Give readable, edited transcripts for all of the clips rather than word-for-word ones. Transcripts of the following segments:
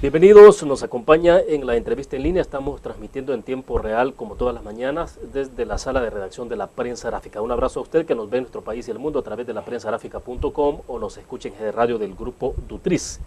Bienvenidos, nos acompaña en la entrevista en línea. Estamos transmitiendo en tiempo real, como todas las mañanas, desde la sala de redacción de la Prensa Gráfica. Un abrazo a usted que nos ve en nuestro país y el mundo a través de la prensagráfica.com o nos escuche en radio del grupo Dutriz.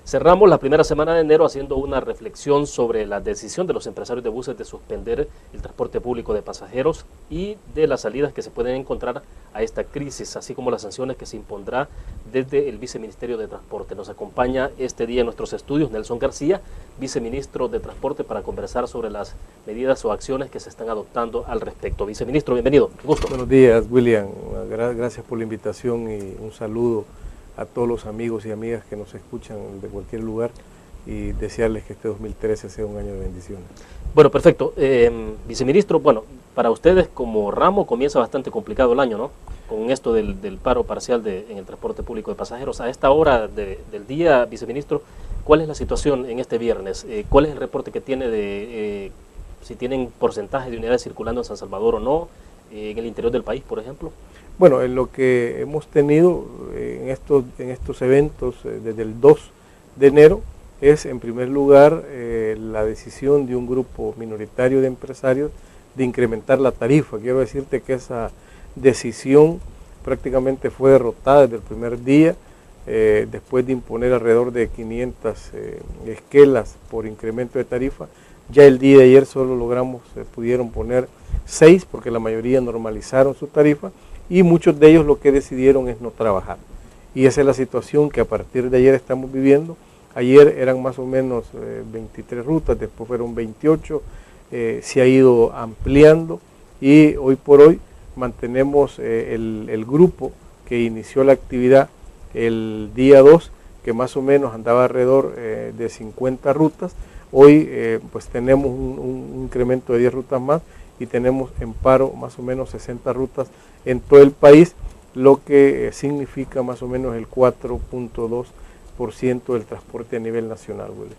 Cerramos la primera semana de enero haciendo una reflexión sobre la decisión de los empresarios de buses de suspender el transporte público de pasajeros y de las salidas que se pueden encontrar a esta crisis, así como las sanciones que se impondrá desde el Viceministerio de Transporte. Nos acompaña este día en nuestros estudios Nelson García, Viceministro de Transporte, para conversar sobre las medidas o acciones que se están adoptando al respecto. Viceministro, bienvenido. Gusto. Buenos días, William. Gracias por la invitación y un saludo a todos los amigos y amigas que nos escuchan de cualquier lugar y desearles que este 2013 sea un año de bendiciones. Bueno, perfecto. Viceministro, bueno, para ustedes como ramo comienza bastante complicado el año, ¿no? Con esto del paro parcial en el transporte público de pasajeros. A esta hora del día, Viceministro, ¿cuál es la situación en este viernes? ¿Cuál es el reporte que tiene de si tienen porcentaje de unidades circulando en San Salvador o no, en el interior del país, por ejemplo? Bueno, en lo que hemos tenido en estos eventos desde el 2 de enero es, en primer lugar, la decisión de un grupo minoritario de empresarios de incrementar la tarifa. Quiero decirte que esa decisión prácticamente fue derrotada desde el primer día, después de imponer alrededor de 500 esquelas por incremento de tarifa. Ya el día de ayer solo pudieron poner 6 porque la mayoría normalizaron su tarifa y muchos de ellos lo que decidieron es no trabajar. Y esa es la situación que a partir de ayer estamos viviendo. Ayer eran más o menos 23 rutas, después fueron 28, se ha ido ampliando y hoy por hoy mantenemos el grupo que inició la actividad el día 2, que más o menos andaba alrededor de 50 rutas. Hoy pues tenemos un incremento de 10 rutas más y tenemos en paro más o menos 60 rutas en todo el país, lo que significa más o menos el 4.2% del transporte a nivel nacional, Willy.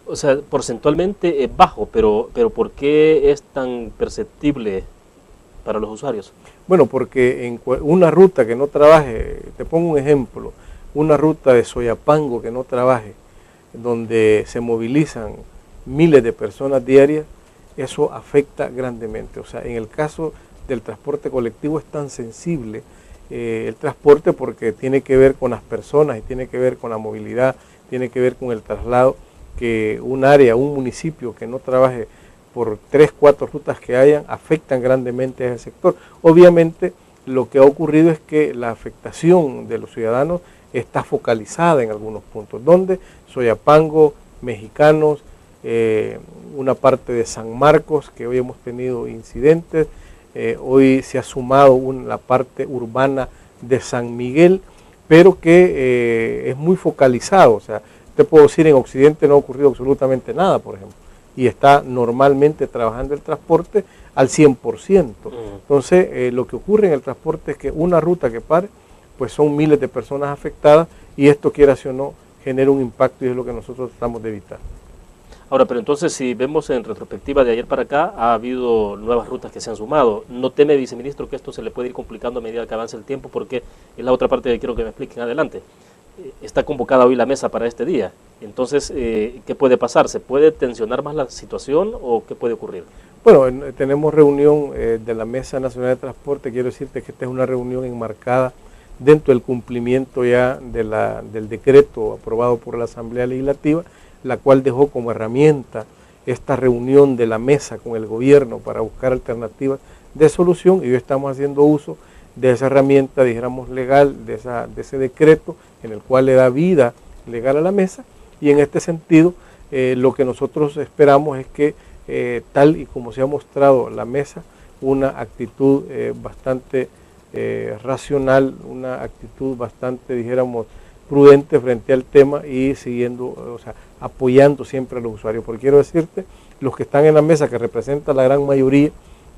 O sea, porcentualmente es bajo, pero ¿por qué es tan perceptible para los usuarios? Bueno, porque en una ruta que no trabaje, te pongo un ejemplo, una ruta de Soyapango que no trabaje, donde se movilizan miles de personas diarias, eso afecta grandemente. O sea, en el caso del transporte colectivo es tan sensible el transporte porque tiene que ver con las personas y tiene que ver con la movilidad, tiene que ver con el traslado, que un área, un municipio que no trabaje por 3, 4 rutas que hayan, afectan grandemente a ese sector. Obviamente lo que ha ocurrido es que la afectación de los ciudadanos está focalizada en algunos puntos, donde Soyapango, Mexicanos, una parte de San Marcos, que hoy hemos tenido incidentes, hoy se ha sumado la parte urbana de San Miguel, pero que es muy focalizado. O sea, te puedo decir, en Occidente no ha ocurrido absolutamente nada, por ejemplo, y está normalmente trabajando el transporte al 100%. Entonces, lo que ocurre en el transporte es que una ruta que pare, pues son miles de personas afectadas y esto, quieras o no, genera un impacto y es lo que nosotros tratamos de evitar. Ahora, pero entonces si vemos en retrospectiva de ayer para acá, ha habido nuevas rutas que se han sumado. ¿No teme, Viceministro, que esto se le puede ir complicando a medida que avance el tiempo? Porque es la otra parte que quiero que me expliquen adelante. Está convocada hoy la mesa para este día. Entonces, ¿qué puede pasar? ¿Se puede tensionar más la situación o qué puede ocurrir? Bueno, tenemos reunión de la Mesa Nacional de Transporte. Quiero decirte que esta es una reunión enmarcada dentro del cumplimiento ya del decreto aprobado por la Asamblea Legislativa, la cual dejó como herramienta esta reunión de la mesa con el gobierno para buscar alternativas de solución, y hoy estamos haciendo uso de esa herramienta, dijéramos, legal, de ese decreto en el cual le da vida legal a la mesa, y en este sentido lo que nosotros esperamos es que tal y como se ha mostrado la mesa, una actitud bastante racional, una actitud bastante, dijéramos, prudente frente al tema y siguiendo, o sea, apoyando siempre a los usuarios. Porque quiero decirte, los que están en la mesa, que representan la gran mayoría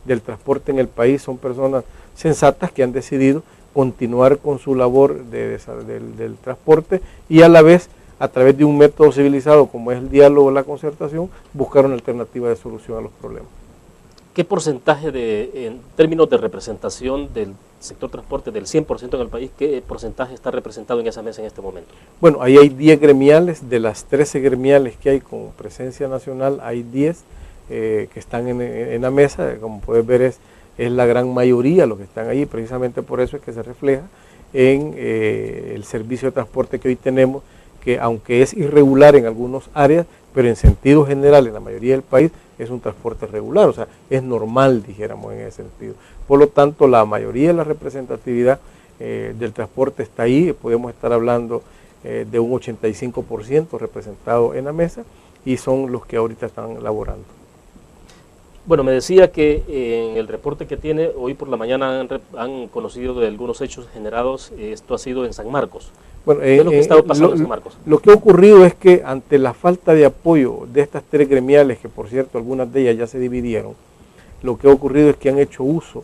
del transporte en el país, son personas sensatas que han decidido continuar con su labor del transporte y a la vez, a través de un método civilizado como es el diálogo o la concertación, buscar una alternativa de solución a los problemas. ¿Qué porcentaje en términos de representación del sector transporte del 100% en el país, ¿qué porcentaje está representado en esa mesa en este momento? Bueno, ahí hay 10 gremiales, de las 13 gremiales que hay con presencia nacional, hay 10 que están en la mesa. Como puedes ver, es la gran mayoría los que están ahí, precisamente por eso es que se refleja en el servicio de transporte que hoy tenemos, que aunque es irregular en algunas áreas, pero en sentido general, en la mayoría del país, es un transporte regular, o sea, es normal, dijéramos, en ese sentido. Por lo tanto, la mayoría de la representatividad del transporte está ahí. Podemos estar hablando de un 85% representado en la mesa, y son los que ahorita están laborando. Bueno, me decía que en el reporte que tiene, hoy por la mañana han conocido de algunos hechos generados. Esto ha sido en San Marcos. Bueno, ¿Qué es lo que está pasando en San Marcos? Lo que ha ocurrido es que ante la falta de apoyo de estas 3 gremiales, que por cierto algunas de ellas ya se dividieron, lo que ha ocurrido es que han hecho uso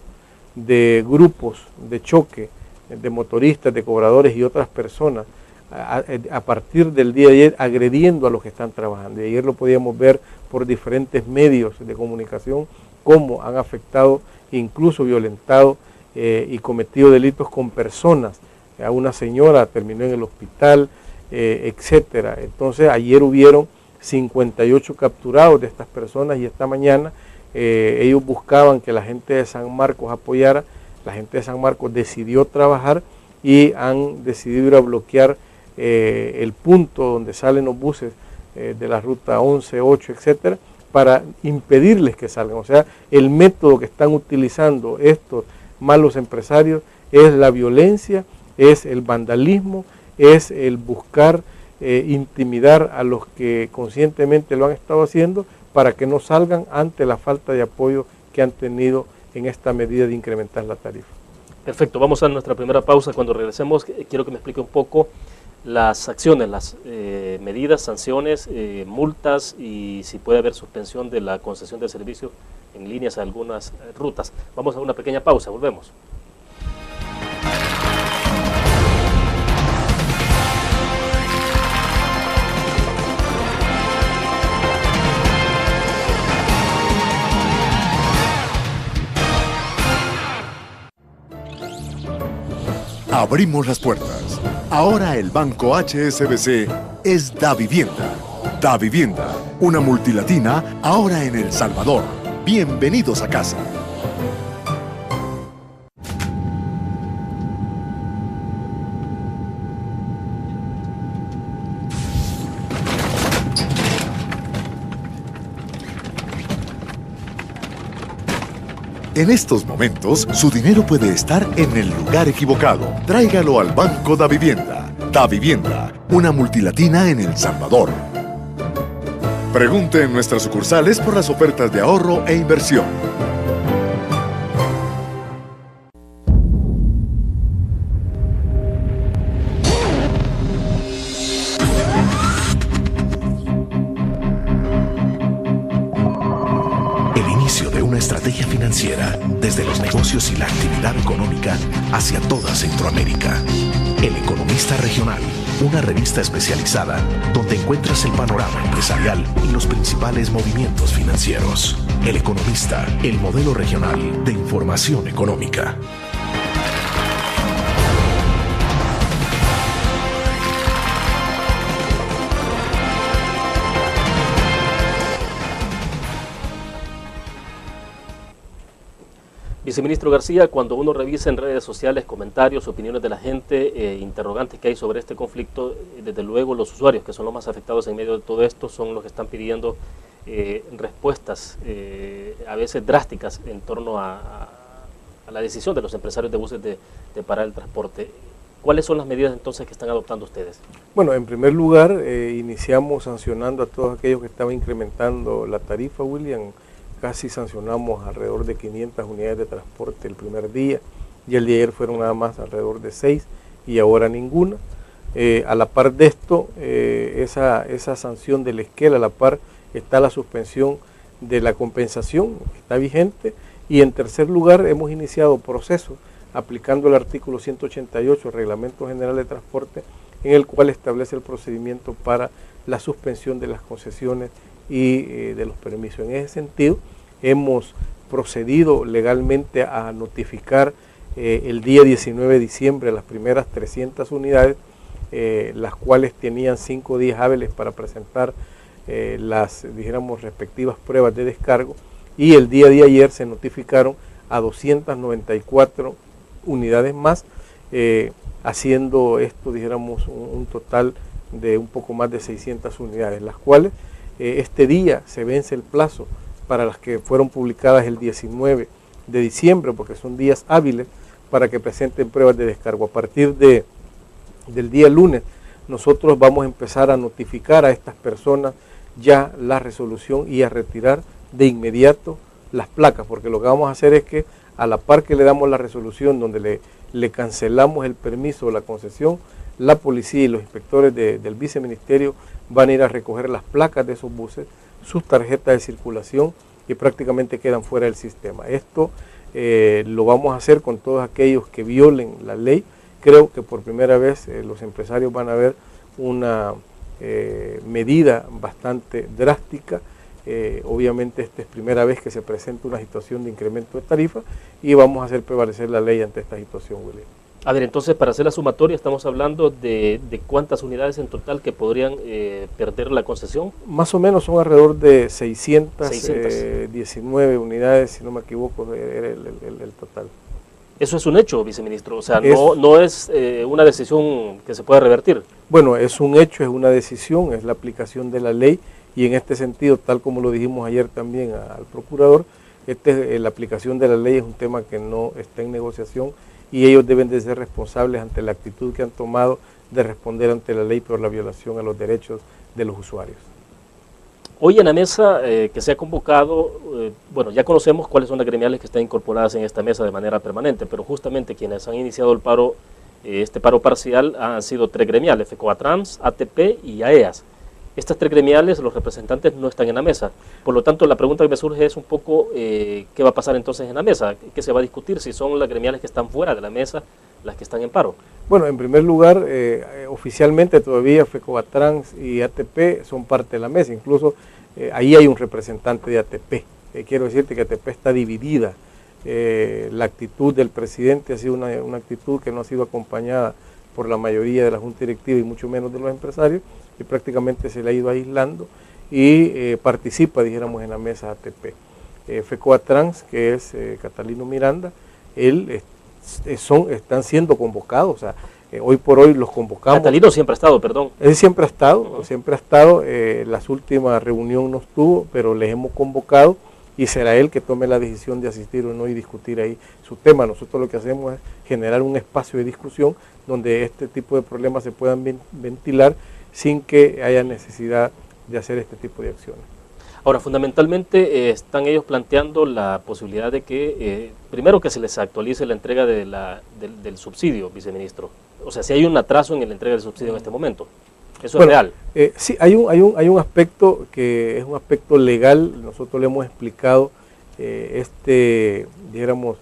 de grupos de choque, de motoristas, de cobradores y otras personas, a partir del día de ayer, agrediendo a los que están trabajando. Y ayer lo podíamos ver por diferentes medios de comunicación, cómo han afectado, incluso violentado y cometido delitos con personas. A una señora terminó en el hospital, etcétera. Entonces ayer hubieron 58 capturados de estas personas, y esta mañana ellos buscaban que la gente de San Marcos apoyara. La gente de San Marcos decidió trabajar y han decidido ir a bloquear el punto donde salen los buses de la ruta 11, 8, etcétera, para impedirles que salgan. O sea, el método que están utilizando estos malos empresarios es la violencia, es el vandalismo, es el buscar intimidar a los que conscientemente lo han estado haciendo, para que no salgan ante la falta de apoyo que han tenido en esta medida de incrementar la tarifa. Perfecto, vamos a nuestra primera pausa. Cuando regresemos, quiero que me explique un poco las acciones, las medidas, sanciones, multas, y si puede haber suspensión de la concesión de servicio en líneas a algunas rutas. Vamos a una pequeña pausa, volvemos. Abrimos las puertas. Ahora el Banco HSBC es Davivienda. Davivienda, una multilatina ahora en El Salvador. Bienvenidos a casa. En estos momentos, su dinero puede estar en el lugar equivocado. Tráigalo al Banco Davivienda. Davivienda, una multilatina en El Salvador. Pregunte en nuestras sucursales por las ofertas de ahorro e inversión. Estrategia financiera desde los negocios y la actividad económica hacia toda Centroamérica. El Economista Regional, una revista especializada donde encuentras el panorama empresarial y los principales movimientos financieros. El Economista, el modelo regional de información económica. Viceministro García, cuando uno revisa en redes sociales comentarios, opiniones de la gente, interrogantes que hay sobre este conflicto, desde luego los usuarios, que son los más afectados en medio de todo esto, son los que están pidiendo respuestas a veces drásticas en torno a la decisión de los empresarios de buses de parar el transporte. ¿Cuáles son las medidas entonces que están adoptando ustedes? Bueno, en primer lugar, iniciamos sancionando a todos aquellos que estaban incrementando la tarifa, William. Casi sancionamos alrededor de 500 unidades de transporte el primer día, y el de ayer fueron nada más alrededor de 6, y ahora ninguna. A la par de esto, esa sanción del esquel, a la par está la suspensión de la compensación, que está vigente, y en tercer lugar hemos iniciado procesos aplicando el artículo 188 del Reglamento General de Transporte, en el cual establece el procedimiento para la suspensión de las concesiones y de los permisos. En ese sentido, hemos procedido legalmente a notificar el día 19 de diciembre las primeras 300 unidades, las cuales tenían 5 días hábiles para presentar las, dijéramos, respectivas pruebas de descargo, y el día de ayer se notificaron a 294 unidades más, haciendo esto, dijéramos, un total de un poco más de 600 unidades, las cuales este día se vence el plazo para las que fueron publicadas el 19 de diciembre, porque son días hábiles para que presenten pruebas de descargo. A partir del día lunes, nosotros vamos a empezar a notificar a estas personas ya la resolución y a retirar de inmediato las placas, porque lo que vamos a hacer es que a la par que le damos la resolución donde le cancelamos el permiso o la concesión, la policía y los inspectores del viceministerio van a ir a recoger las placas de esos buses, sus tarjetas de circulación, y prácticamente quedan fuera del sistema. Esto lo vamos a hacer con todos aquellos que violen la ley. Creo que por primera vez los empresarios van a ver una medida bastante drástica. Obviamente esta es primera vez que se presenta una situación de incremento de tarifa y vamos a hacer prevalecer la ley ante esta situación, William. A ver, entonces para hacer la sumatoria estamos hablando de cuántas unidades en total que podrían perder la concesión. Más o menos son alrededor de 619 unidades, si no me equivoco, era el total. Eso es un hecho, viceministro, o sea, no es una decisión que se pueda revertir. Bueno, es un hecho, es una decisión, es la aplicación de la ley, y en este sentido, tal como lo dijimos ayer también al procurador, la aplicación de la ley es un tema que no está en negociación, y ellos deben de ser responsables ante la actitud que han tomado de responder ante la ley por la violación a los derechos de los usuarios. Hoy en la mesa que se ha convocado, bueno, ya conocemos cuáles son las gremiales que están incorporadas en esta mesa de manera permanente, pero justamente quienes han iniciado el paro, este paro parcial, han sido 3 gremiales, FECOATRANS, ATP y AEAS. Estas 3 gremiales, los representantes no están en la mesa. Por lo tanto, la pregunta que me surge es un poco qué va a pasar entonces en la mesa, qué se va a discutir, si son las gremiales que están fuera de la mesa las que están en paro. Bueno, en primer lugar, oficialmente todavía FECOATRANS y ATP son parte de la mesa, incluso ahí hay un representante de ATP. Quiero decirte que ATP está dividida. La actitud del presidente ha sido una actitud que no ha sido acompañada por la mayoría de la Junta Directiva y mucho menos de los empresarios, y prácticamente se le ha ido aislando y participa, dijéramos, en la mesa ATP. FECOATRANS, que es Catalino Miranda, están siendo convocados, o sea, hoy por hoy los convocamos. Catalino siempre ha estado, perdón. Él siempre ha estado, las últimas reunión no estuvo, pero les hemos convocado y será él que tome la decisión de asistir o no y discutir ahí su tema. Nosotros lo que hacemos es generar un espacio de discusión donde este tipo de problemas se puedan ventilar sin que haya necesidad de hacer este tipo de acciones. Ahora, fundamentalmente están ellos planteando la posibilidad de que, primero que se les actualice la entrega del subsidio, viceministro. O sea, si hay un atraso en la entrega del subsidio en este momento. ¿Eso es real? Sí, hay un aspecto que es un aspecto legal. Nosotros le hemos explicado dijéramos,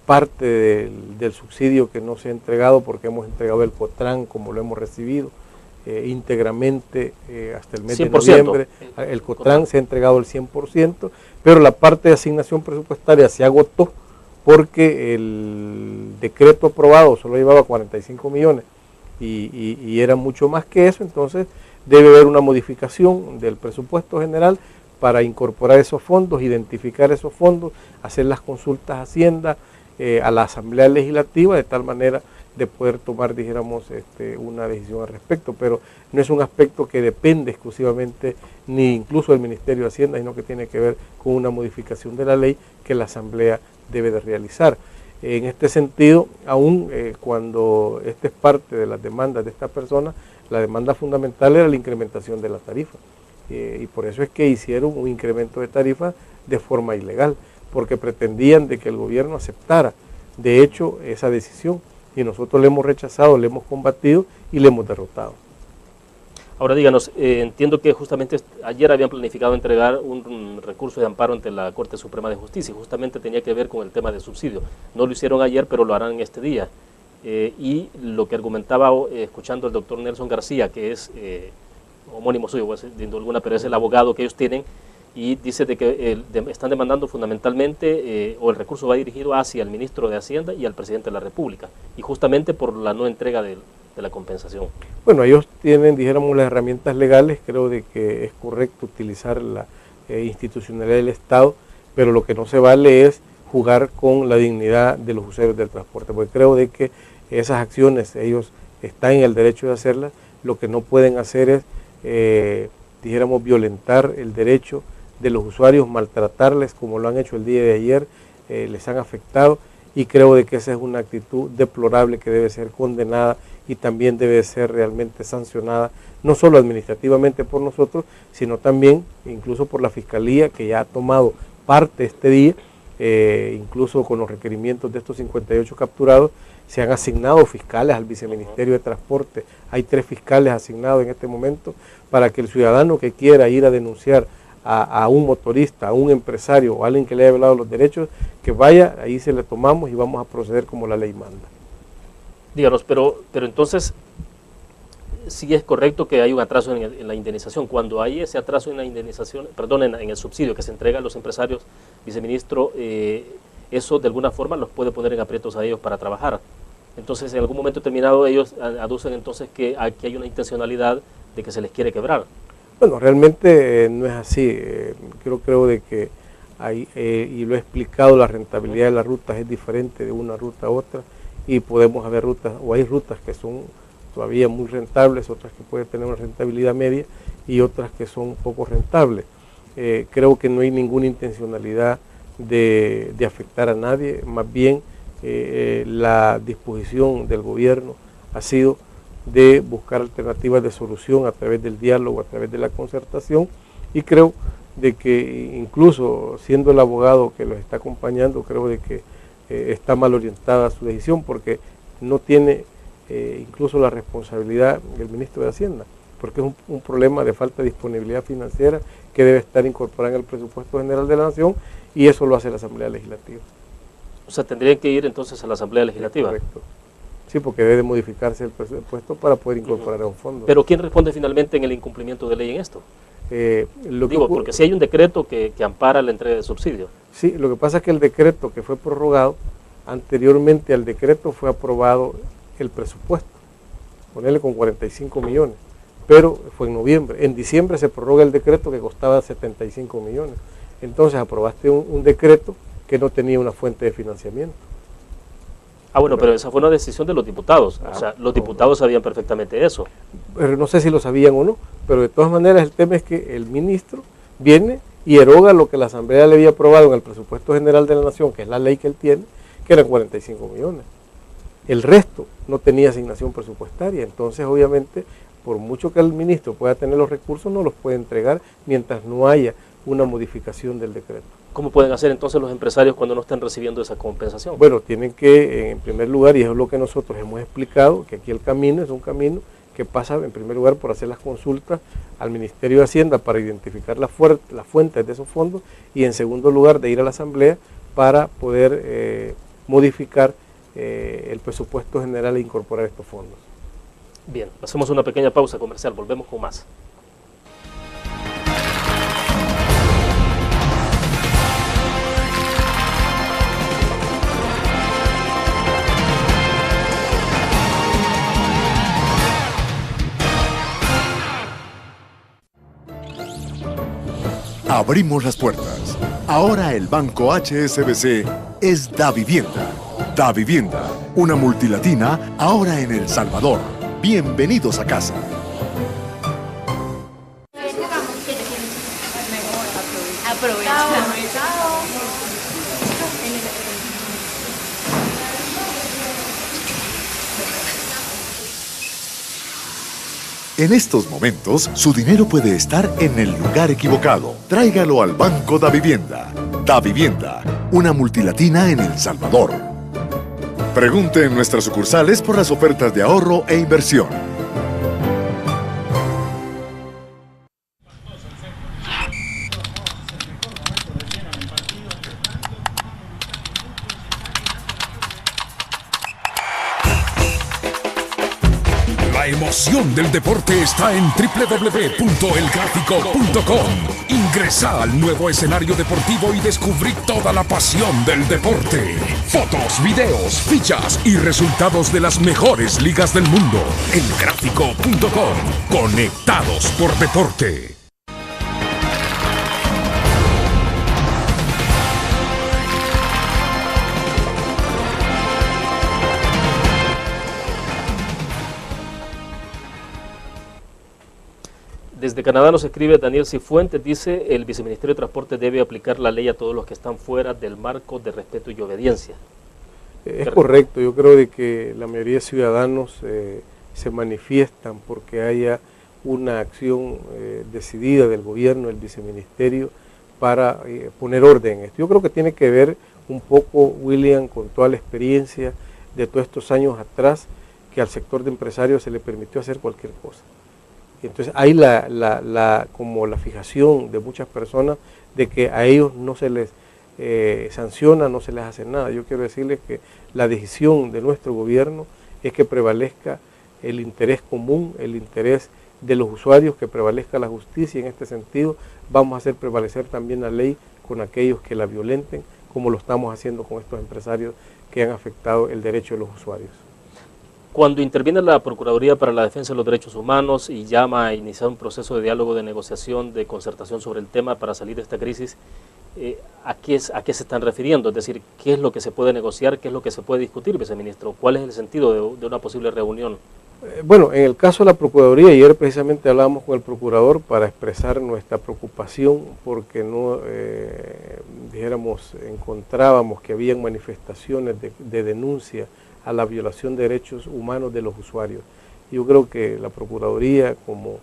parte del subsidio que no se ha entregado, porque hemos entregado el COTRAN como lo hemos recibido íntegramente hasta el mes 100%. De noviembre. El COTRAN se ha entregado el 100%, pero la parte de asignación presupuestaria se agotó porque el decreto aprobado solo llevaba 45 millones y era mucho más que eso. Entonces debe haber una modificación del presupuesto general para incorporar esos fondos, identificar esos fondos, hacer las consultas a Hacienda, a la Asamblea Legislativa, de tal manera de poder tomar, dijéramos, una decisión al respecto. Pero no es un aspecto que depende exclusivamente ni incluso del Ministerio de Hacienda, sino que tiene que ver con una modificación de la ley que la Asamblea debe de realizar. En este sentido, aún cuando esta es parte de las demandas de esta persona, la demanda fundamental era la incrementación de la tarifa. Y por eso es que hicieron un incremento de tarifa de forma ilegal, porque pretendían de que el gobierno aceptara, de hecho, esa decisión. Y nosotros le hemos rechazado, le hemos combatido y le hemos derrotado. Ahora díganos, entiendo que justamente ayer habían planificado entregar un recurso de amparo ante la Corte Suprema de Justicia, y justamente tenía que ver con el tema del subsidio. No lo hicieron ayer, pero lo harán este día. Y lo que argumentaba, escuchando al doctor Nelson García, que es homónimo suyo, sin duda alguna, pero es el abogado que ellos tienen, y dice de que están demandando fundamentalmente, o el recurso va dirigido hacia el ministro de Hacienda y al presidente de la República, y justamente por la no entrega de la compensación. Bueno, ellos tienen, dijéramos, las herramientas legales. Creo de que es correcto utilizar la institucionalidad del Estado, pero lo que no se vale es jugar con la dignidad de los usuarios del transporte, porque creo de que esas acciones ellos están en el derecho de hacerlas. Lo que no pueden hacer es, dijéramos, violentar el derecho de los usuarios, maltratarles como lo han hecho el día de ayer, les han afectado, y creo de que esa es una actitud deplorable que debe ser condenada y también debe ser realmente sancionada, no solo administrativamente por nosotros, sino también incluso por la Fiscalía, que ya ha tomado parte este día, incluso con los requerimientos de estos 58 capturados. Se han asignado fiscales al Viceministerio de Transporte, hay 3 fiscales asignados en este momento, para que el ciudadano que quiera ir a denunciar a un motorista, a un empresario o a alguien que le haya violado los derechos, que vaya, ahí se le tomamos y vamos a proceder como la ley manda. Díganos, pero entonces, sí es correcto que hay un atraso en la indemnización. Cuando hay ese atraso en la indemnización, perdón, en el subsidio que se entrega a los empresarios, viceministro, eso de alguna forma los puede poner en aprietos a ellos para trabajar. Entonces, en algún momento determinado, ellos aducen entonces que aquí hay una intencionalidad de que se les quiere quebrar. Bueno, realmente no es así. Creo de que hay, y lo he explicado, la rentabilidad de las rutas es diferente de una ruta a otra, y podemos haber rutas, o hay rutas que son todavía muy rentables, otras que pueden tener una rentabilidad media y otras que son poco rentables. Creo que no hay ninguna intencionalidad de afectar a nadie, más bien la disposición del gobierno ha sido de buscar alternativas de solución a través del diálogo, a través de la concertación, y creo de que incluso siendo el abogado que los está acompañando, creo de que está mal orientada su decisión, porque no tiene incluso la responsabilidad del ministro de Hacienda, porque es un problema de falta de disponibilidad financiera que debe estar incorporada en el presupuesto general de la Nación, y eso lo hace la Asamblea Legislativa. O sea, tendrían que ir entonces a la Asamblea Legislativa. Correcto. Sí, porque debe modificarse el presupuesto para poder incorporar a un fondo. Pero ¿quién responde finalmente en el incumplimiento de ley en esto? Porque si hay un decreto que ampara la entrega de subsidio. Sí, lo que pasa es que el decreto que fue prorrogado, anteriormente al decreto fue aprobado el presupuesto, ponerle con 45 millones, pero fue en noviembre. En diciembre se prorroga el decreto que costaba 75 millones. Entonces aprobaste un decreto que no tenía una fuente de financiamiento. Bueno, pero esa fue una decisión de los diputados. O sea, los diputados sabían perfectamente eso. Pero no sé si lo sabían o no, pero de todas maneras el tema es que el ministro viene y eroga lo que la Asamblea le había aprobado en el presupuesto general de la Nación, que es la ley que él tiene, que eran 45 millones. El resto no tenía asignación presupuestaria, entonces obviamente, por mucho que el ministro pueda tener los recursos, no los puede entregar mientras no haya una modificación del decreto. ¿Cómo pueden hacer entonces los empresarios cuando no estén recibiendo esa compensación? Bueno, tienen que, en primer lugar, y eso es lo que nosotros hemos explicado, que aquí el camino es un camino que pasa, en primer lugar, por hacer las consultas al Ministerio de Hacienda para identificar las fuentes de esos fondos, y en segundo lugar, de ir a la Asamblea para poder modificar el presupuesto general e incorporar estos fondos. Bien, hacemos una pequeña pausa comercial, volvemos con más. Abrimos las puertas. Ahora el Banco HSBC es Davivienda. Davivienda, una multilatina ahora en El Salvador. Bienvenidos a casa. En estos momentos, su dinero puede estar en el lugar equivocado. Tráigalo al Banco Davivienda. Davivienda, una multilatina en El Salvador. Pregunte en nuestras sucursales por las ofertas de ahorro e inversión. La emoción del deporte está en www.elgráfico.com. Ingresa al nuevo escenario deportivo y descubrí toda la pasión del deporte. Fotos, videos, fichas y resultados de las mejores ligas del mundo. Elgráfico.com. Conectados por deporte. Desde Canadá nos escribe Daniel Cifuentes, dice: el Viceministerio de Transporte debe aplicar la ley a todos los que están fuera del marco de respeto y obediencia. Es correcto, yo creo de que la mayoría de ciudadanos se manifiestan porque haya una acción decidida del gobierno, del viceministerio, para poner orden en esto. Yo creo que tiene que ver un poco, William, con toda la experiencia de todos estos años atrás, que al sector de empresarios se le permitió hacer cualquier cosa. Entonces hay como la fijación de muchas personas de que a ellos no se les sanciona, no se les hace nada. Yo quiero decirles que la decisión de nuestro gobierno es que prevalezca el interés común, el interés de los usuarios, que prevalezca la justicia. En este sentido vamos a hacer prevalecer también la ley con aquellos que la violenten, como lo estamos haciendo con estos empresarios que han afectado el derecho de los usuarios. Cuando interviene la Procuraduría para la Defensa de los Derechos Humanos y llama a iniciar un proceso de diálogo, de negociación, de concertación sobre el tema para salir de esta crisis, ¿a qué se están refiriendo? Es decir, ¿qué es lo que se puede negociar, qué es lo que se puede discutir, viceministro? ¿Cuál es el sentido de una posible reunión? Bueno, en el caso de la Procuraduría, ayer precisamente hablábamos con el Procurador para expresar nuestra preocupación porque no, encontrábamos que habían manifestaciones de denuncia a la violación de derechos humanos de los usuarios. Yo creo que la Procuraduría, como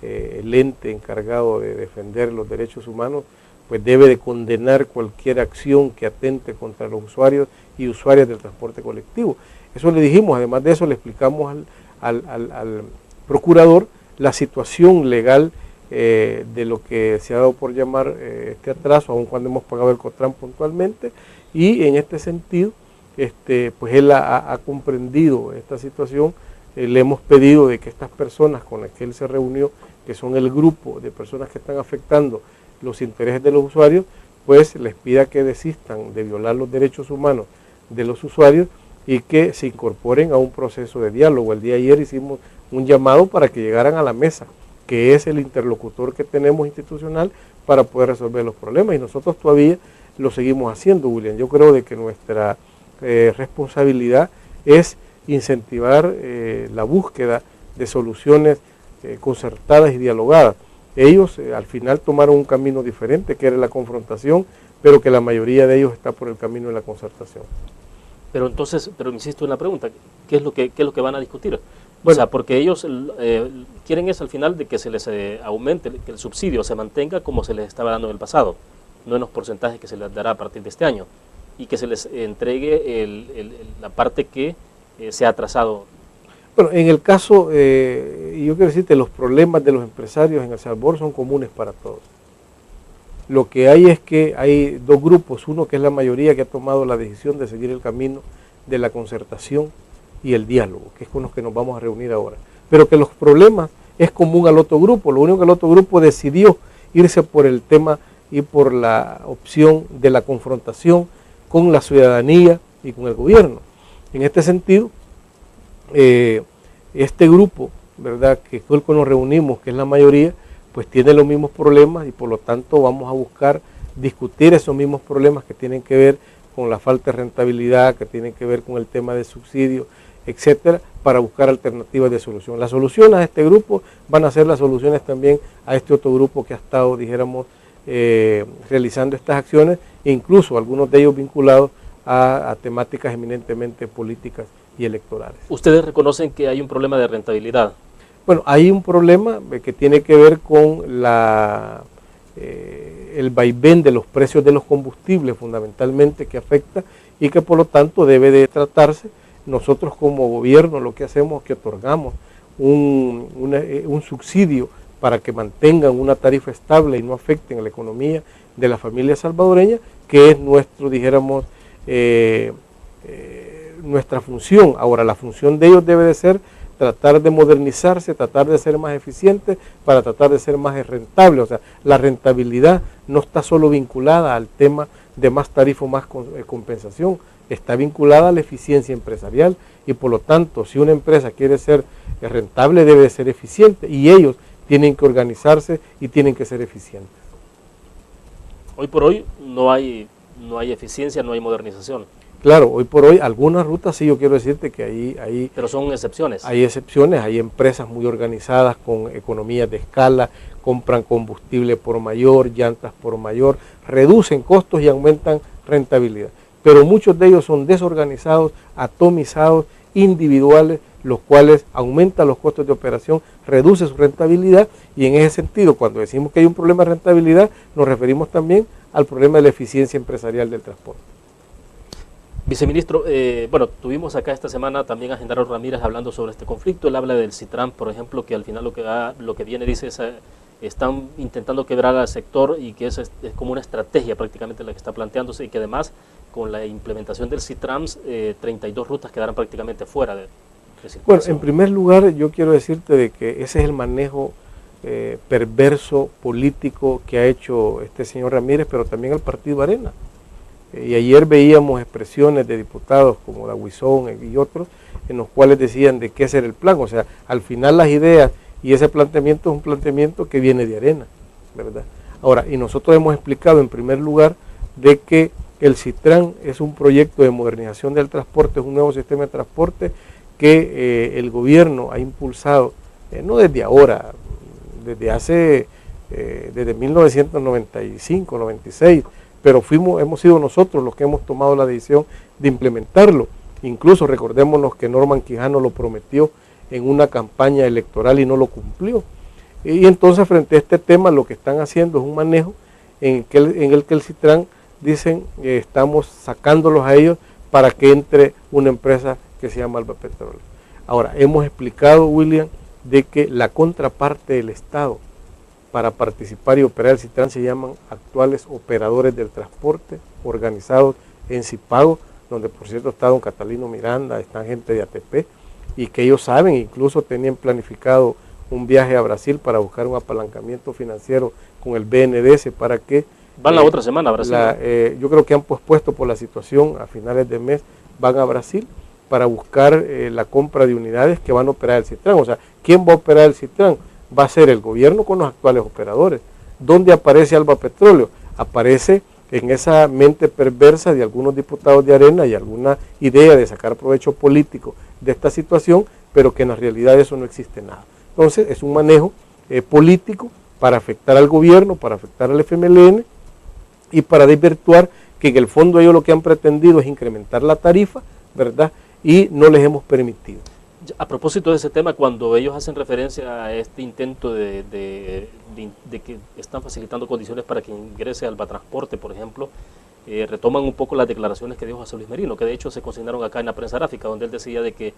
el ente encargado de defender los derechos humanos, pues debe de condenar cualquier acción que atente contra los usuarios y usuarias del transporte colectivo. Eso le dijimos. Además de eso le explicamos al Procurador la situación legal de lo que se ha dado por llamar este atraso, aun cuando hemos pagado el COTRAN puntualmente, y en este sentido pues él ha comprendido esta situación. Le hemos pedido de que estas personas con las que él se reunió, que son el grupo de personas que están afectando los intereses de los usuarios, pues les pida que desistan de violar los derechos humanos de los usuarios y que se incorporen a un proceso de diálogo. El día de ayer hicimos un llamado para que llegaran a la mesa, que es el interlocutor que tenemos institucional para poder resolver los problemas, y nosotros todavía lo seguimos haciendo, William. Yo creo de que nuestra responsabilidad es incentivar la búsqueda de soluciones concertadas y dialogadas. Ellos al final tomaron un camino diferente, que era la confrontación, pero que la mayoría de ellos está por el camino de la concertación. Pero entonces, insisto en la pregunta, ¿qué es lo que van a discutir? Bueno, o sea, porque ellos quieren es al final de que se les aumente, que el subsidio se mantenga como se les estaba dando en el pasado, no en los porcentajes que se les dará a partir de este año, y que se les entregue la parte que se ha atrasado. Bueno, en el caso, yo quiero decirte, los problemas de los empresarios en El Salvador son comunes para todos. Lo que hay es que hay dos grupos, uno que es la mayoría que ha tomado la decisión de seguir el camino de la concertación y el diálogo, que es con los que nos vamos a reunir ahora. Pero que los problemas es común al otro grupo, lo único que el otro grupo decidió irse por el tema y por la opción de la confrontación con la ciudadanía y con el gobierno. En este sentido, este grupo, ¿verdad?, que fue el que nos reunimos, que es la mayoría, pues tiene los mismos problemas y por lo tanto vamos a buscar discutir esos mismos problemas que tienen que ver con la falta de rentabilidad, que tienen que ver con el tema de subsidio, etcétera, para buscar alternativas de solución. Las soluciones a este grupo van a ser las soluciones también a este otro grupo que ha estado, dijéramos, realizando estas acciones, e incluso algunos de ellos vinculados a temáticas eminentemente políticas y electorales. ¿Ustedes reconocen que hay un problema de rentabilidad? Bueno, hay un problema que tiene que ver con el vaivén de los precios de los combustibles, fundamentalmente, que afecta y que por lo tanto debe de tratarse. Nosotros como gobierno lo que hacemos es que otorgamos un subsidio para que mantengan una tarifa estable y no afecten a la economía de la familia salvadoreña, que es nuestro, dijéramos, nuestra función. Ahora, la función de ellos debe de ser tratar de modernizarse, tratar de ser más eficiente, para tratar de ser más rentable. O sea, la rentabilidad no está solo vinculada al tema de más tarifa o más compensación, está vinculada a la eficiencia empresarial, y por lo tanto, si una empresa quiere ser rentable, debe ser eficiente, y ellos tienen que organizarse y tienen que ser eficientes. Hoy por hoy no hay eficiencia, no hay modernización. Claro, hoy por hoy algunas rutas sí, yo quiero decirte que ahí pero son excepciones. Hay excepciones, hay empresas muy organizadas con economías de escala, compran combustible por mayor, llantas por mayor, reducen costos y aumentan rentabilidad. Pero muchos de ellos son desorganizados, atomizados, individuales, los cuales aumentan los costos de operación, reduce su rentabilidad, y en ese sentido, cuando decimos que hay un problema de rentabilidad, nos referimos también al problema de la eficiencia empresarial del transporte. Viceministro, bueno, tuvimos acá esta semana también a Genaro Ramírez hablando sobre este conflicto. Él habla del Citran, por ejemplo, que al final lo que viene dice es están intentando quebrar al sector, y que es como una estrategia prácticamente la que está planteándose, y que además con la implementación del Citrans 32 rutas quedarán prácticamente fuera de circulación. Bueno, en primer lugar yo quiero decirte de que ese es el manejo perverso político que ha hecho este señor Ramírez, pero también el Partido Arena. Y ayer veíamos expresiones de diputados como Dahuizón y otros, en los cuales decían de qué ser el plan. O sea, al final las ideas y ese planteamiento es un planteamiento que viene de Arena, ¿verdad? Ahora, y nosotros hemos explicado en primer lugar de que el Citran es un proyecto de modernización del transporte, es un nuevo sistema de transporte que el gobierno ha impulsado, no desde ahora, desde 1995, 96, pero hemos sido nosotros los que hemos tomado la decisión de implementarlo. Incluso recordémonos que Norman Quijano lo prometió en una campaña electoral y no lo cumplió. Y entonces frente a este tema lo que están haciendo es un manejo en el que el Citran dicen estamos sacándolos a ellos para que entre una empresa que se llama Alba Petróleo. Ahora, hemos explicado, William, de que la contraparte del Estado para participar y operar el Citran se llaman actuales operadores del transporte, organizados en Cipago, donde por cierto está don Catalino Miranda, están gente de ATP, y que ellos saben, incluso tenían planificado un viaje a Brasil para buscar un apalancamiento financiero con el BNDES para que... Van la otra semana a Brasil. Yo creo que han pospuesto por la situación, a finales de mes van a Brasil para buscar la compra de unidades que van a operar el Citran. O sea, ¿quién va a operar el Citran? Va a ser el gobierno con los actuales operadores. ¿Dónde aparece Alba Petróleo? Aparece en esa mente perversa de algunos diputados de Arena y alguna idea de sacar provecho político de esta situación, pero que en la realidad eso no existe nada. Entonces es un manejo político para afectar al gobierno, para afectar al FMLN y para desvirtuar que en el fondo ellos lo que han pretendido es incrementar la tarifa, ¿verdad? Y no les hemos permitido. A propósito de ese tema, cuando ellos hacen referencia a este intento de que están facilitando condiciones para que ingrese Alba Transporte, por ejemplo, retoman un poco las declaraciones que dijo José Luis Merino, que de hecho se consignaron acá en la prensa gráfica, donde él decía de que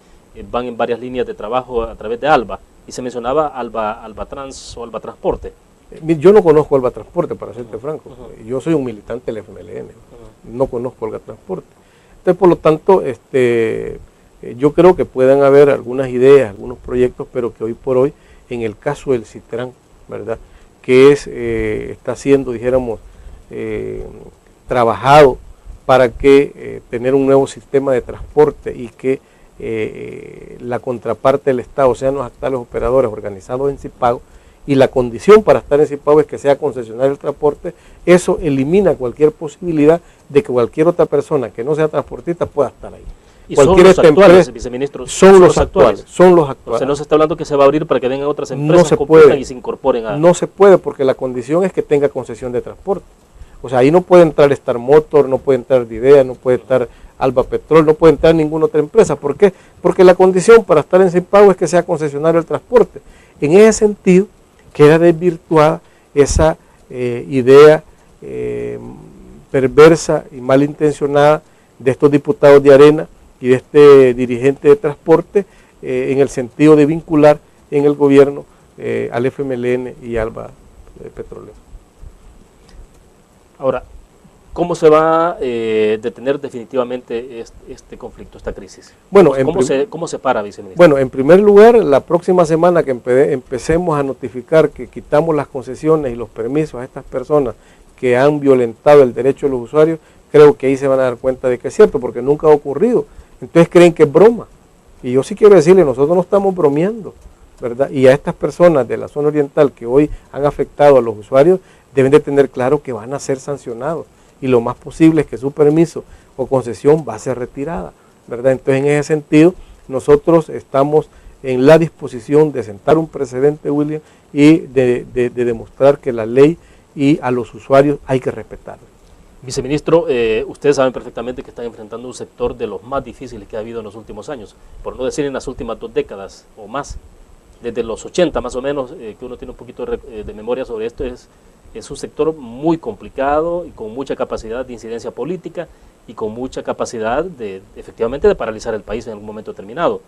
van en varias líneas de trabajo a través de Alba, y se mencionaba Alba Trans o Alba Transporte. Yo no conozco Alba Transporte, para serte franco. Yo soy un militante del FMLN, no conozco Alba Transporte. Entonces, por lo tanto, yo creo que puedan haber algunas ideas, algunos proyectos, pero que hoy por hoy, en el caso del Citran, ¿verdad?, que está siendo, dijéramos, trabajado para que tener un nuevo sistema de transporte y que la contraparte del Estado sean los actuales operadores organizados en Cipago, y la condición para estar en Cipago es que sea concesionario el transporte. Eso elimina cualquier posibilidad de que cualquier otra persona que no sea transportista pueda estar ahí. Y son los actuales, viceministro. Son los actuales. O sea, no se está hablando que se va a abrir para que vengan otras empresas, y se incorporen a... No se puede, porque la condición es que tenga concesión de transporte. O sea, ahí no puede entrar Star Motor, no puede entrar Didea, no puede estar Alba Petrol, no puede entrar ninguna otra empresa. ¿Por qué? Porque la condición para estar en Cipago es que sea concesionario el transporte. En ese sentido, queda desvirtuada esa idea perversa y malintencionada de estos diputados de Arena y de este dirigente de transporte en el sentido de vincular en el gobierno al FMLN y Alba Petrolero. Ahora, ¿Cómo se va a detener definitivamente este conflicto, esta crisis? Bueno, ¿Cómo se para, viceministro? Bueno, en primer lugar, la próxima semana que empecemos a notificar que quitamos las concesiones y los permisos a estas personas que han violentado el derecho de los usuarios, creo que ahí se van a dar cuenta de que es cierto, porque nunca ha ocurrido. Entonces creen que es broma. Y yo sí quiero decirle, nosotros no estamos bromeando, ¿verdad? Y a estas personas de la zona oriental que hoy han afectado a los usuarios, deben de tener claro que van a ser sancionados. Y lo más posible es que su permiso o concesión va a ser retirada, ¿verdad? Entonces, en ese sentido, nosotros estamos en la disposición de sentar un precedente, William, y de demostrar que la ley y a los usuarios hay que respetarla. Viceministro, ustedes saben perfectamente que están enfrentando un sector de los más difíciles que ha habido en los últimos años, por no decir en las últimas 2 décadas o más. Desde los 80 más o menos, que uno tiene un poquito de memoria sobre esto, es un sector muy complicado y con mucha capacidad de incidencia política y con mucha capacidad efectivamente de paralizar el país en algún momento determinado.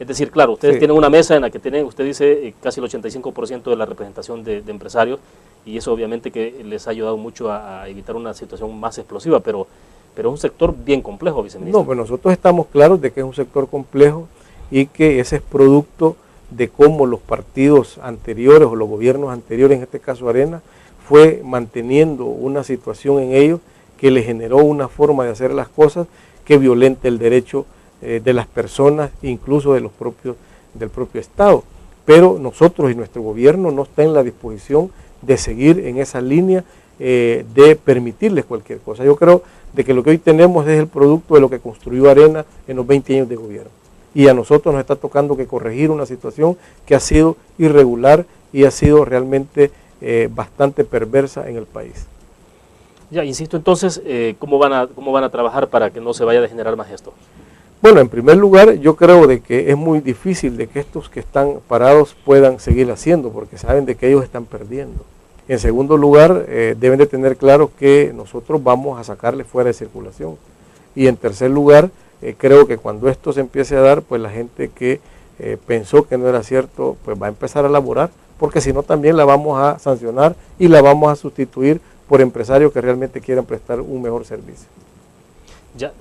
Es decir, claro, ustedes tienen una mesa en la que tienen, usted dice, casi el 85% de la representación de empresarios, y eso obviamente que les ha ayudado mucho a evitar una situación más explosiva, pero es un sector bien complejo, viceministro. No, pues nosotros estamos claros de que es un sector complejo y que ese es producto de cómo los partidos anteriores o los gobiernos anteriores, en este caso Arena, fue manteniendo una situación en ellos que le generó una forma de hacer las cosas que violenta el derecho de las personas, incluso del propio Estado. Pero nosotros y nuestro gobierno no está en la disposición de seguir en esa línea de permitirles cualquier cosa. Yo creo de que lo que hoy tenemos es el producto de lo que construyó Arena en los 20 años de gobierno. Y a nosotros nos está tocando que corregir una situación que ha sido irregular y ha sido realmente bastante perversa en el país. Ya, insisto entonces, ¿cómo van a trabajar para que no se vaya a degenerar más esto? Bueno, en primer lugar, yo creo de que es muy difícil de que estos que están parados puedan seguir haciendo, porque saben de que ellos están perdiendo. En segundo lugar, deben de tener claro que nosotros vamos a sacarle fuera de circulación. Y en tercer lugar, creo que cuando esto se empiece a dar, pues la gente que pensó que no era cierto, pues va a empezar a laborar, porque si no también la vamos a sancionar y la vamos a sustituir por empresarios que realmente quieran prestar un mejor servicio. Ya,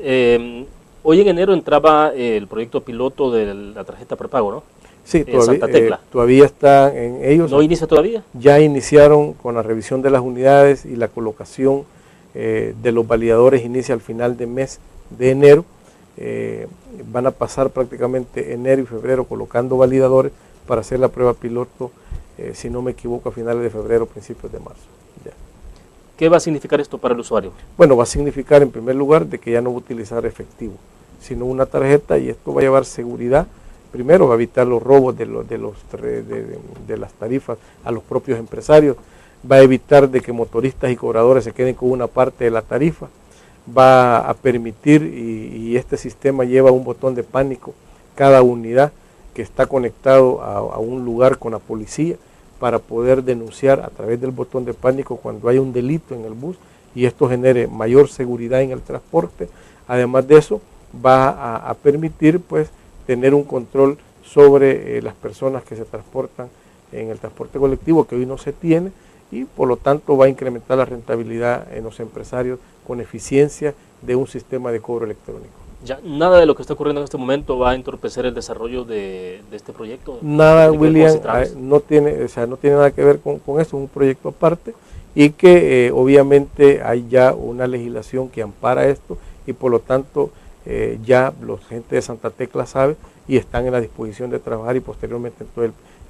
hoy en enero entraba el proyecto piloto de la tarjeta prepago, ¿no? Sí, Santa Tecla. Todavía están en ellos. ¿No inicia todavía? Ya iniciaron con la revisión de las unidades y la colocación de los validadores, inicia al final de mes de enero. Van a pasar prácticamente enero y febrero colocando validadores para hacer la prueba piloto, si no me equivoco, a finales de febrero, principios de marzo. Ya. ¿Qué va a significar esto para el usuario? Bueno, va a significar en primer lugar de que ya no va a utilizar efectivo, sino una tarjeta, y esto va a llevar seguridad. Primero va a evitar los robos de las tarifas a los propios empresarios, va a evitar de que motoristas y cobradores se queden con una parte de la tarifa, va a permitir, y este sistema lleva un botón de pánico, cada unidad que está conectado a un lugar con la policía, para poder denunciar a través del botón de pánico cuando hay un delito en el bus, y esto genere mayor seguridad en el transporte. Además de eso, va a permitir pues tener un control sobre las personas que se transportan en el transporte colectivo, que hoy no se tiene, y por lo tanto va a incrementar la rentabilidad en los empresarios con eficiencia de un sistema de cobro electrónico. Ya, nada de lo que está ocurriendo en este momento va a entorpecer el desarrollo de este proyecto. Nada, William, no tiene nada que ver con eso, es un proyecto aparte, y que obviamente hay ya una legislación que ampara esto, y por lo tanto ya la gente de Santa Tecla sabe y están en la disposición de trabajar, y posteriormente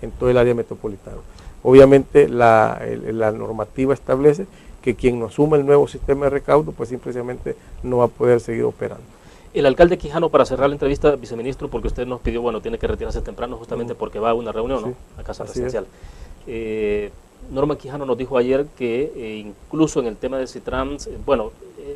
en todo el área metropolitana. Obviamente la normativa establece que quien no asuma el nuevo sistema de recaudo, pues simplemente no va a poder seguir operando. El alcalde Quijano, para cerrar la entrevista, viceministro, porque usted nos pidió, bueno, tiene que retirarse temprano justamente porque va a una reunión, sí, ¿no? A casa presidencial. Norman Quijano nos dijo ayer que incluso en el tema de Citrans,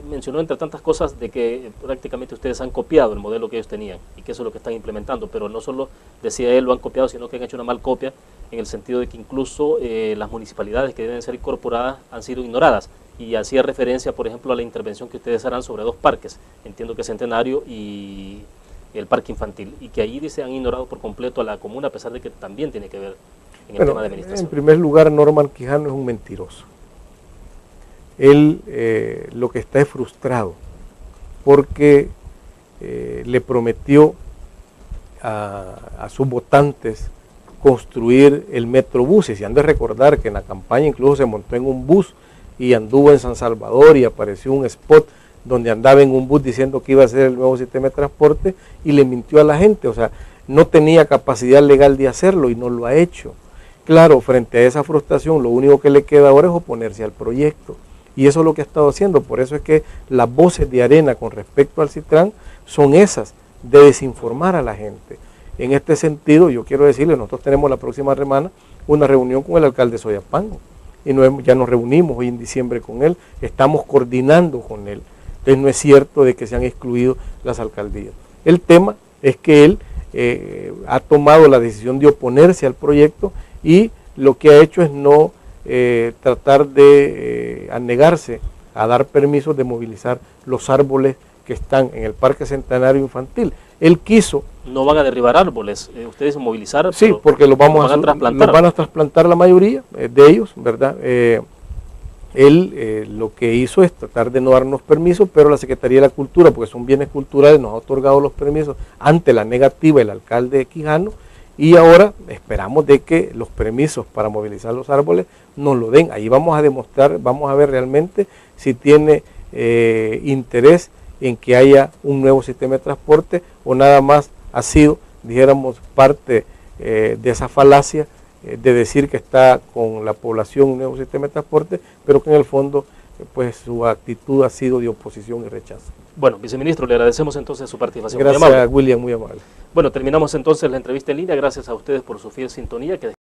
mencionó entre tantas cosas de que prácticamente ustedes han copiado el modelo que ellos tenían y que eso es lo que están implementando, pero no solo, decía él, lo han copiado, sino que han hecho una mal copia en el sentido de que incluso las municipalidades que deben ser incorporadas han sido ignoradas, y hacía referencia, por ejemplo, a la intervención que ustedes harán sobre 2 parques, entiendo que Centenario y el Parque Infantil, y que ahí dice han ignorado por completo a la comuna, a pesar de que también tiene que ver en el tema de administración. En primer lugar, Norman Quijano es un mentiroso. él lo que está es frustrado, porque le prometió a sus votantes construir el Metrobús, y se han de recordar que en la campaña incluso se montó en un bus y anduvo en San Salvador y apareció un spot donde andaba en un bus diciendo que iba a ser el nuevo sistema de transporte y le mintió a la gente, o sea, no tenía capacidad legal de hacerlo y no lo ha hecho. Claro, frente a esa frustración, lo único que le queda ahora es oponerse al proyecto, y eso es lo que ha estado haciendo. Por eso es que las voces de Arena con respecto al Citran son esas, de desinformar a la gente. En este sentido, yo quiero decirle, nosotros tenemos la próxima semana una reunión con el alcalde de Soyapango, y ya nos reunimos hoy en diciembre con él, estamos coordinando con él. Entonces no es cierto de que se han excluido las alcaldías. El tema es que él ha tomado la decisión de oponerse al proyecto, y lo que ha hecho es no tratar de anegarse a dar permisos de movilizar los árboles que están en el Parque Centenario Infantil. Él quiso... No van a derribar árboles, ustedes movilizar... Sí, porque los van a trasplantar. Los van a trasplantar la mayoría de ellos, ¿verdad? Él lo que hizo es tratar de no darnos permisos, pero la Secretaría de la Cultura, porque son bienes culturales, nos ha otorgado los permisos ante la negativa del alcalde de Quijano, y ahora esperamos de que los permisos para movilizar los árboles nos lo den. Ahí vamos a demostrar, vamos a ver realmente si tiene interés en que haya un nuevo sistema de transporte, o nada más ha sido, dijéramos, parte de esa falacia de decir que está con la población un nuevo sistema de transporte, pero que en el fondo pues su actitud ha sido de oposición y rechazo. Bueno, viceministro, le agradecemos entonces su participación. Gracias, muy amable. William, muy amable. Bueno, terminamos entonces la entrevista en línea. Gracias a ustedes por su fiel sintonía.